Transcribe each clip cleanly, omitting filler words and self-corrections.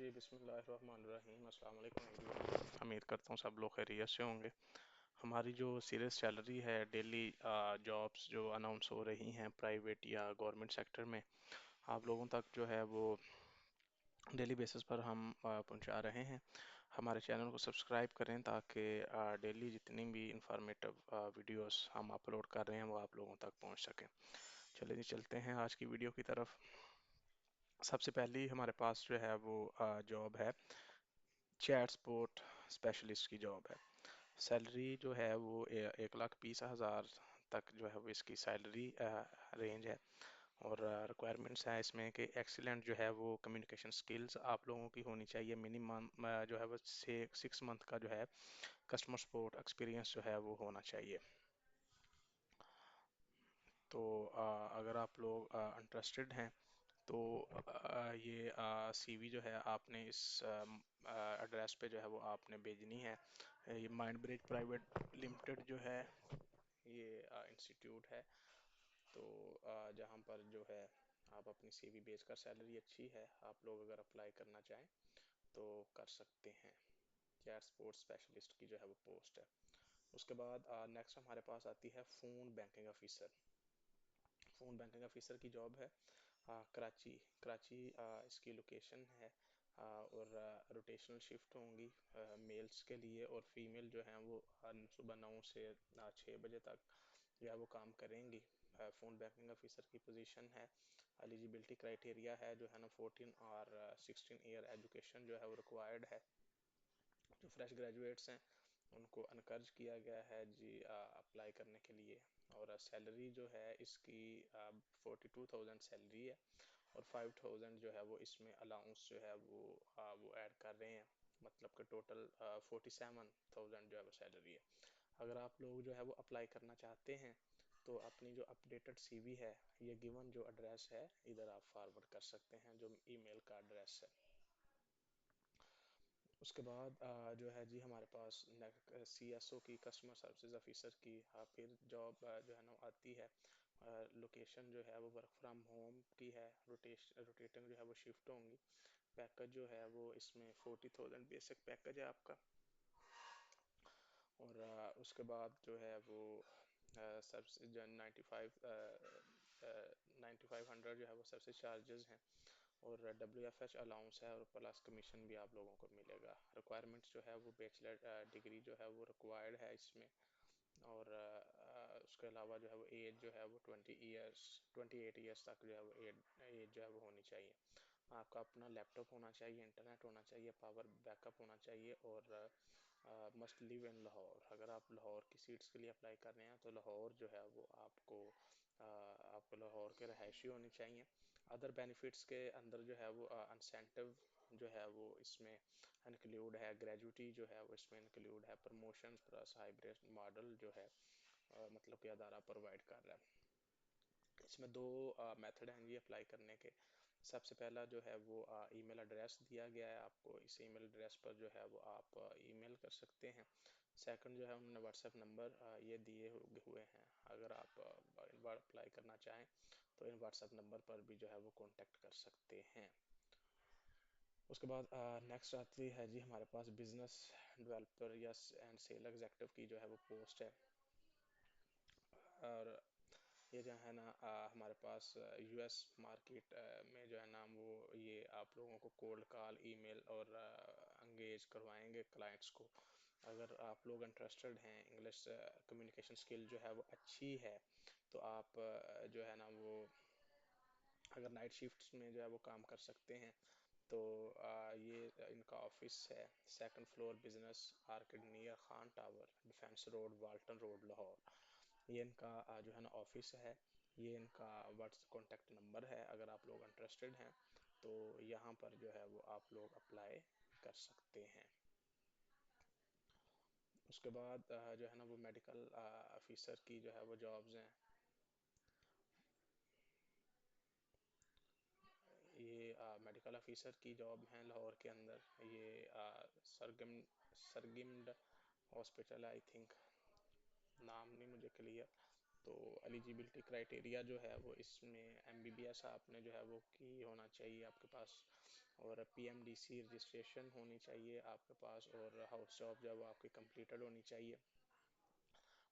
जी बिस्मिल्लाहिर्रहमानिर्रहीम अस्सलाम वालेकुम एवरीवन। उम्मीद करता हूँ सब लोग खैरियत से होंगे। हमारी जो सीरियस चल रही है डेली जॉब्स जो अनाउंस हो रही हैं प्राइवेट या गवर्नमेंट सेक्टर में, आप लोगों तक जो है वो डेली बेसिस पर हम पहुंचा रहे हैं। हमारे चैनल को सब्सक्राइब करें ताकि डेली जितनी भी इंफॉर्मेटिव वीडियोस हम अपलोड कर रहे हैं वो आप लोगों तक पहुंच सकें। चलिए जी चलते हैं आज की वीडियो की तरफ। सबसे पहली हमारे पास जो है वो जॉब है, चैट सपोर्ट स्पेशलिस्ट की जॉब है। सैलरी जो है वो 1,20,000 तक जो है वो इसकी सैलरी रेंज है। और रिक्वायरमेंट्स हैं इसमें कि एक्सीलेंट जो है वो कम्युनिकेशन स्किल्स आप लोगों की होनी चाहिए। मिनिमम जो है वो 6 मंथ का जो है कस्टमर सपोर्ट एक्सपीरियंस जो है वो होना चाहिए। तो अगर आप लोग इंटरेस्टेड हैं तो ये सीवी जो है आपने इस एड्रेस पे जो है वो आपने भेजनी है। ये माइंड ब्रिज प्राइवेट लिमिटेड जो है ये इंस्टीट्यूट है। तो जहाँ पर जो है आप अपनी सीवी भेजकर, सैलरी अच्छी है, आप लोग अगर अप्लाई करना चाहें तो कर सकते हैं। चैट स्पोर्ट स्पेशलिस्ट की जो है वो पोस्ट है। उसके बाद नेक्स्ट हमारे पास आती है phone banking officer. Phone banking officer की जॉब है कराची। कराची इसकी लोकेशन है। और रोटेशनल शिफ्ट होंगी मेल्स के लिए, और फीमेल जो हैं वो सुबह 9 से 6 बजे तक जो है वो काम करेंगी। फ़ोन बैंकिंग ऑफिसर की पोजीशन है। एलिजिबिलिटी क्राइटेरिया है जो है ना 14 और 16 ईयर एजुकेशन जो है वो रिक्वायर्ड है। जो फ्रेश ग्रेजुएट्स हैं उनको अनकर्ज किया गया है जी अप्लाई करने के लिए। और सैलरी जो है इसकी 42,000 सैलरी है, और 5,000 जो है वो इसमें अलाउंस जो है वो ऐड कर रहे हैं। मतलब कि टोटल 47,000 जो है वो सैलरी है। अगर आप लोग जो है वो अप्लाई करना चाहते हैं तो अपनी जो अपडेटेड सीवी है, ये गिवन जो एड्रेस है इधर आप फॉरवर्ड कर सकते हैं, जो ईमेल का एड्रेस है। उसके बाद जो है जी हमारे पास CSO की, कस्टमर सर्विसेज ऑफिसर की फिर जॉब जो है ना आती है। लोकेशन जो है वो वर्क फ्रॉम होम की है। रोटेटिंग जो है वो शिफ्ट होंगी। पैकेज जो है वो इसमें 40,000 बेसिक पैकेज है आपका। और उसके बाद जो है वो सबसे जो 9500 जो है वो सबसे चार्जेस हैं। और WFH अलाउंस है, और प्लस कमीशन भी आप लोगों को मिलेगा। रिक्वायरमेंट्स जो है वो बैचलर डिग्री जो है वो रिक्वायर्ड है इसमें। और उसके अलावा जो है वो एज जो है वो 28 ईयर्स तक जो है वो एज जो है वो होनी चाहिए। आपका अपना लैपटॉप होना चाहिए, इंटरनेट होना चाहिए, पावर बैकअप होना चाहिए, और मस्ट लिव इन लाहौर। अगर आप लाहौर की सीट्स के लिए अप्लाई कर रहे हैं तो लाहौर जो है वो आपको लाहौर के रहायशी होने चाहिए। अदर बेनिफिट्स के अंदर जो है वो इंसेंटिव जो है वो इसमें इंक्लूड है। ग्रेजुटी जो है वो इसमें इंक्लूड है। प्रमोशन प्लस हाइब्रिड मॉडल जो है मतलब कि अदारा प्रोवाइड कर रहा है। इसमें दो मेथड हैं ये अप्लाई करने के। सबसे पहला जो है वो ईमेल एड्रेस दिया गया है आपको। इस ईमेल एड्रेस पर जो है वो आप ईमेल कर सकते हैं। सेकंड जो है उन्होंने व्हाट्सएप नंबर ये दिए हुए हैं। अगर आप इन बार अप्लाई करना चाहें तो इन व्हाट्सएप नंबर पर भी जो है वो कांटेक्ट कर सकते हैं। उसके बाद नेक्स्ट आती है जी हमारे पास बिजनेस डेवलपर या एंड सेल एग्जेक्टिव की जो है वो पोस्ट है। और ये जो है ना हमारे पास US मार्केट में जो है ना वो ये आप लोगों को कोल्ड कॉल, ईमेल और एंगेज करवाएंगे क्लाइंट्स को। अगर आप लोग इंटरेस्टेड हैं, इंग्लिश कम्युनिकेशन स्किल जो है वो अच्छी है, तो आप जो है ना वो अगर नाइट शिफ्ट्स में जो है वो काम कर सकते हैं। तो ये इनका ऑफिस है, second floor, business orchid near Khan tower, defence road, Walton road, Lahore. ये इनका जो है ना ऑफिस है। ये इनका व्हाट्स कॉन्टेक्ट नंबर है। अगर आप लोग इंटरेस्टेड हैं तो यहाँ पर जो है वो आप लोग अप्लाई कर सकते हैं। उसके बाद जो है ना वो मेडिकल ऑफिसर की जो है वो जॉब्स हैं। ये मेडिकल ऑफिसर की जॉब है लाहौर के अंदर। ये सरगिम्ड हॉस्पिटल आई थिंक, नाम नहीं मुझे क्लियर। तो एलिजिबिलिटी क्राइटेरिया जो है वो इसमें MBBS आपने जो है वो की होना चाहिए आपके पास। और PMDC रजिस्ट्रेशन होनी चाहिए आपके पास, और हाउस जॉब जब आपकी कंप्लीटेड होनी चाहिए,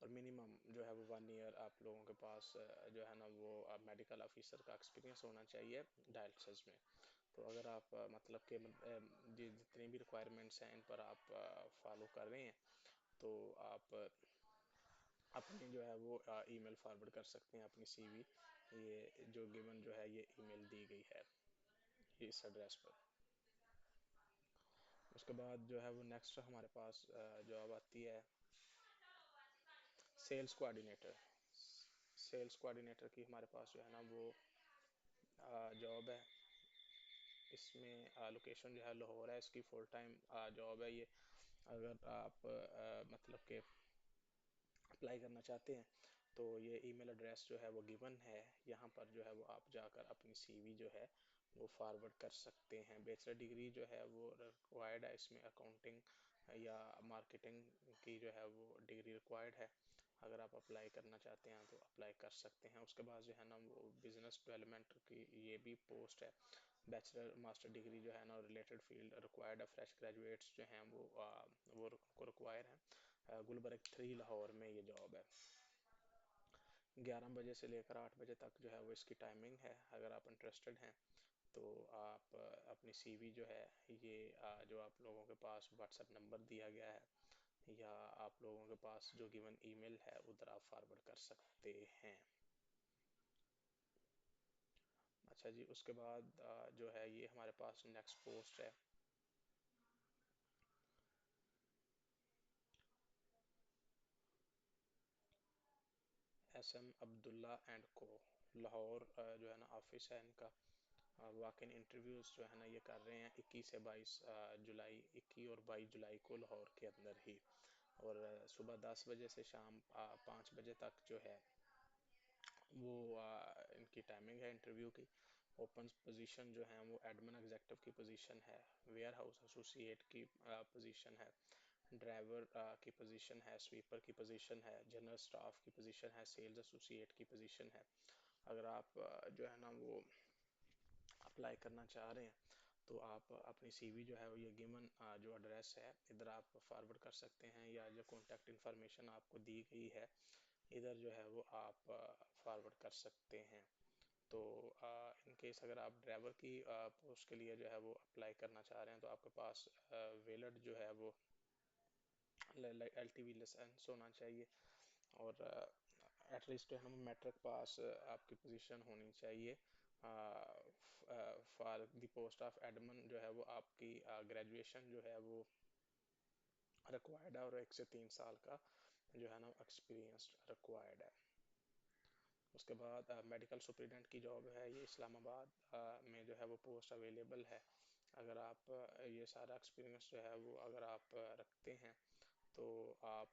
और मिनिमम जो है वो 1 ईयर आप लोगों के पास जो है ना वो मेडिकल ऑफिसर का एक्सपीरियंस होना चाहिए डायलिसिस में। तो अगर आप मतलब कि जितनी भी रिक्वायरमेंट्स हैं इन पर आप फॉलो कर रहे हैं, तो आप अपनी जो है वो ईमेल फॉरवर्ड कर सकते हैं अपनी CV, ये जो गिवन जो है ये ईमेल दी गई है इस एड्रेस पर। उसके बाद जो है वो नेक्स्ट हमारे पास जॉब आती है सेल्स कोऑर्डिनेटर। सेल्स कोऑर्डिनेटर की हमारे पास जो है ना वो जॉब है। इसमें लोकेशन जो है लाहौर है, इसकी फुल टाइम जॉब है ये। अगर आप मतलब कि अप्लाई करना चाहते हैं तो ये ईमेल एड्रेस जो है वो गिवन है, यहाँ पर जो है वो आप जाकर अपनी CV जो है वो फॉरवर्ड कर सकते हैं। बैचलर डिग्री जो है वो रिक्वायर्ड है, इसमें अकाउंटिंग या मार्केटिंग की जो है वो डिग्री रिक्वायर्ड है। अगर आप अप्लाई करना चाहते हैं तो अप्लाई कर सकते हैं। उसके बाद जो है ना वो बिजनेस डेवलपमेंट की ये भी पोस्ट है। बैचलर मास्टर डिग्री जो है ना रिलेटेड फील्ड रिक्वायर्ड है, फ्रेश ग्रेजुएट्स जो हैं वो को रिक्वायर है। गुलबर्ग 3 लाहौर में ये जॉब है। 11 बजे से लेकर 8 बजे तक जो है वो इसकी टाइमिंग है। अगर आप इंटरेस्टेड हैं तो आप अपनी CV जो है ये जो आप लोगों के पास व्हाट्सएप नंबर दिया गया है या आप लोगों के पास जो गिवन ईमेल है उधर आप फॉरवर्ड कर सकते हैं। अच्छा जी, उसके बाद जो है ये हमारे पास नेक्स्ट पोस्ट है SM अब्दुल्ला एंड को, लाहौर जो है ना ऑफिस है इनका। वॉक इन इंटरव्यूज़ जो है ना ये कर रहे हैं 21 से 22 जुलाई, 21 और 22 जुलाई को लाहौर के अंदर ही। और सुबह 10 बजे से शाम 5 बजे तक जो है वो इनकी टाइमिंग है इंटरव्यू की। ओपन पोजीशन जो है वो एडमिन एग्जेक्टिव की पोजीशन है, वेयर हाउस एसोसिएट की पोजीशन है, ड्राइवर की पोजीशन है, स्वीपर की पोजीशन है, जनरल स्टाफ की पोजीशन है, सेल्स एसोसिएट की पोजीशन है। अगर आप जो है ना वो अप्लाई करना चाह रहे हैं तो आप अपनी CV जो है वो ये गिवन जो एड्रेस है इधर आप फॉरवर्ड कर सकते हैं, या जो कॉन्टैक्ट इन्फॉर्मेशन आपको दी गई है इधर जो है वो आप फॉरवर्ड कर सकते हैं। तो इन केस अगर आप ड्राइवर की पोस्ट के लिए जो है वो अप्लाई करना चाह रहे हैं तो आपके पास वैलिड जो है वो LTV लाइसेंस होना चाहिए, और एटलीस्ट जो है ना मैट्रिक पास आपकी पोजीशन होनी चाहिए। For the post of admin जो है वो आपकी ग्रेजुएशन जो है वो रिक्वायर्ड है, और 1 से 3 साल का जो है ना एक्सपीरियंस रिक्वायर्ड है। उसके बाद मेडिकल सुपरिटेंडेंट की जॉब है, ये इस्लामाबाद में जो है वो पोस्ट अवेलेबल है। अगर आप ये सारा एक्सपीरियंस जो है वो अगर आप रखते हैं तो आप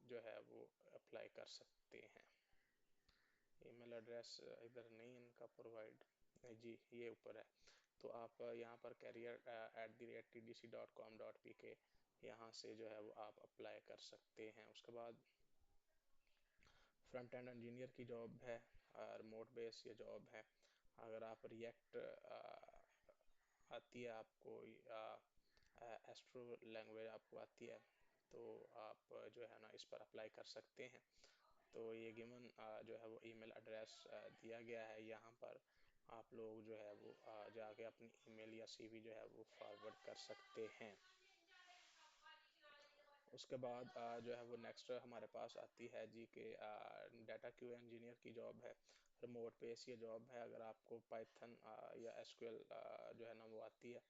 जो है वो अप्लाई कर सकते हैं। ईमेल एड्रेस इधर नहीं इनका प्रोवाइड जी, ये ऊपर है। तो आप यहाँ पर career@tdc.com.pk यहाँ से जो है वो आप अप्लाई कर सकते हैं। उसके बाद फ्रंट एंड इंजीनियर की जॉब है, रिमोट बेस ये जॉब है। अगर आप रिएक्ट आती है आपको, एस्ट्रो लैंग्वेज आपको आती है, तो आप जो है ना इस पर अप्लाई कर सकते हैं। तो ये गिवन जो है वो ईमेल एड्रेस दिया गया है, यहाँ पर आप लोग जो है वो जाके अपनी ईमेल या CV जो है वो फॉरवर्ड कर सकते हैं। उसके बाद जो है वो नेक्स्ट हमारे पास आती है जी के डाटा क्यू इंजीनियर की जॉब है, रिमोट बेस ये जॉब है। अगर आपको पाइथन या SQL जो है ना वो आती है,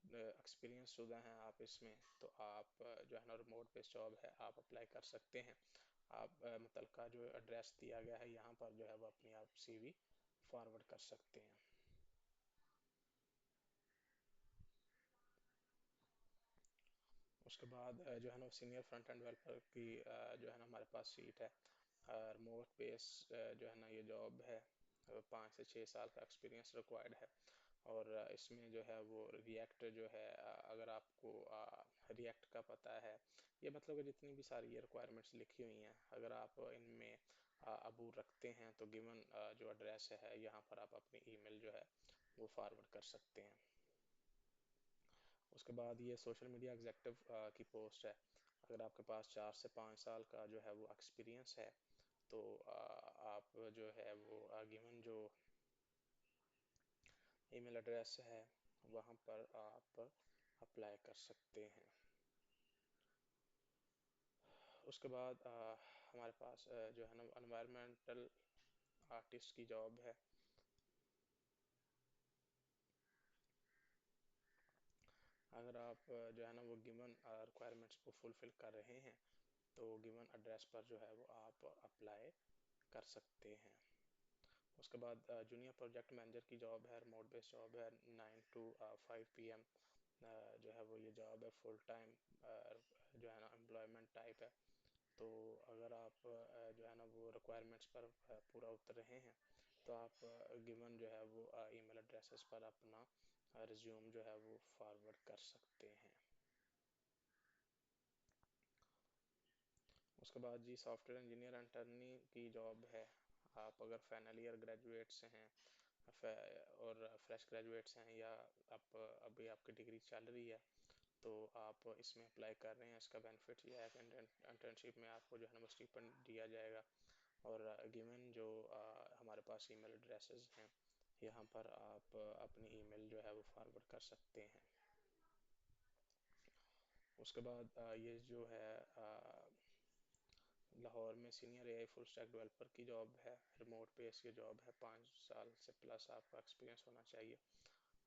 एक्सपीरियंस शुदा हैं आप इसमें, तो आप जो है ना रिमोट बेस जॉब है आप अप्लाई कर सकते हैं। आप मुतलका जो एड्रेस दिया गया है यहाँ पर जो है वो अपनी आप CV फॉरवर्ड कर सकते हैं। उसके बाद जो है ना सीनियर फ्रंट एंड डेवलपर की जो है ना हमारे पास सीट है। रिमोट बेस जो है ना ये जॉब है, 5 से 6 साल का एक्सपीरियंस रिक्वायर्ड है। और इसमें जो है वो रिएक्ट जो है अगर आपको रिएक्ट का पता है, ये मतलब कि जितनी भी सारी ये रिक्वायरमेंट्स लिखी हुई हैं अगर आप इनमें अबूर रखते हैं तो गिवन जो एड्रेस है यहाँ पर आप अपनी ईमेल जो है वो फॉरवर्ड कर सकते हैं। उसके बाद ये सोशल मीडिया एग्जेक्टिव की पोस्ट है। अगर आपके पास 4 से 5 साल का जो है वो एक्सपीरियंस है तो आप जो है वो गिवन जो ईमेल एड्रेस है वहाँ पर आप अप्लाई कर सकते हैं। उसके बाद हमारे पास जो है ना एनवायरमेंटल आर्टिस्ट की जॉब है। अगर आप जो है ना वो गिवन रिक्वायरमेंट्स को फुलफिल कर रहे हैं तो गिवन एड्रेस पर जो है वो आप अप्लाई कर सकते हैं। उसके बाद जूनियर प्रोजेक्ट मैनेजर की जॉब है, रिमोट बेस्ड जॉब है, 9 to 5 PM जो है वो ये जॉब है, फुल टाइम जो है ना एम्प्लॉयमेंट टाइप है। तो अगर आप जो है ना वो रिक्वायरमेंट्स पर पूरा उतर रहे हैं तो आप गिवन जो है वो ईमेल एड्रेसेस पर अपना रिज्यूम जो है वो फॉरवर्ड कर सकते हैं। उसके बाद जी सॉफ्टवेयर इंजीनियर इंटर्नी की जॉब है। आप अगर फाइनल ईयर ग्रेजुएट्स हैं और फ्रेश ग्रेजुएट्स हैं या आप अभी आपकी डिग्री चल रही है तो आप इसमें अप्लाई कर रहे हैं। इसका बेनिफिट ये है कि इंटर्नशिप में आपको जो है ना स्टिपेंड दिया जाएगा और गिवन जो हमारे पास ईमेल एड्रेसेस हैं यहाँ पर आप अपनी ईमेल जो है वो फॉरवर्ड कर सकते हैं। उसके बाद ये जो है लाहौर में senior AI full stack developer की जॉब है, रिमोट बेस की जॉब है, 5 साल से प्लस आपका एक्सपीरियंस होना चाहिए।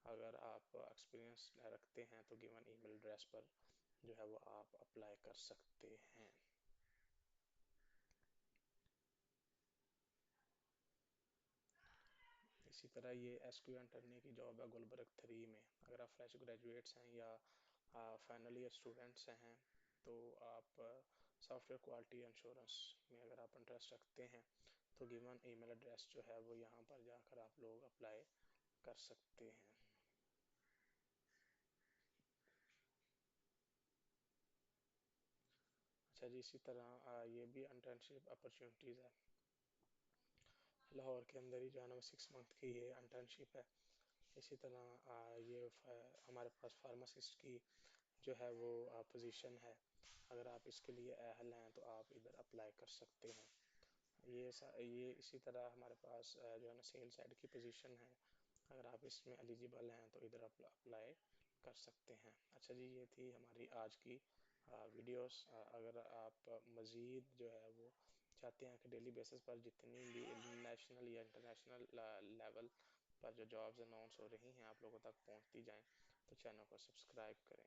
अगर आप एक्सपीरियंस रखते हैं तो गिवन ईमेल एड्रेस पर जो है वो आप अप्लाई कर सकते हैं। इसी तरह ये एसक्यू इंटर्नी की जॉब है गुलबर्ग 3 में। अगर आप फ्रेश ग्रेजुएट्स हैं या फाइनल ईयर स्टूडेंट्स हैं तो आप सॉफ्टवेयर क्वालिटी इंश्योरेंस में अगर आप इंटरेस्ट रखते हैं तो गिवन ईमेल एड्रेस जो है वो यहाँ पर जाकर आप लोग अप्लाई कर सकते हैं। अच्छा जी, इसी तरह ये भी इंटर्नशिप अपॉर्चुनिटीज़ है। लाहौर के अंदर ही जो है ना 6 मंथ की ये इंटर्नशिप है। इसी तरह ये हमारे पास फार्मासिस्ट की जो है वो पोजीशन है। अगर आप इसके लिए अहल हैं तो आप इधर अप्लाई कर सकते हैं। ये इसी तरह हमारे पास जो है ना सेल साइड की पोजीशन है। अगर आप इसमें एलिजिबल हैं तो इधर अप्लाई कर सकते हैं। अच्छा जी, ये थी हमारी आज की वीडियोस। अगर आप मज़ीद जो है वो चाहते हैं कि डेली बेसिस पर जितनी भी नेशनल या इंटरनेशनल लेवल पर जो जॉब्स अनाउंस हो रही हैं आप लोगों तक पहुंचती जाएं तो चैनल को सब्सक्राइब करें।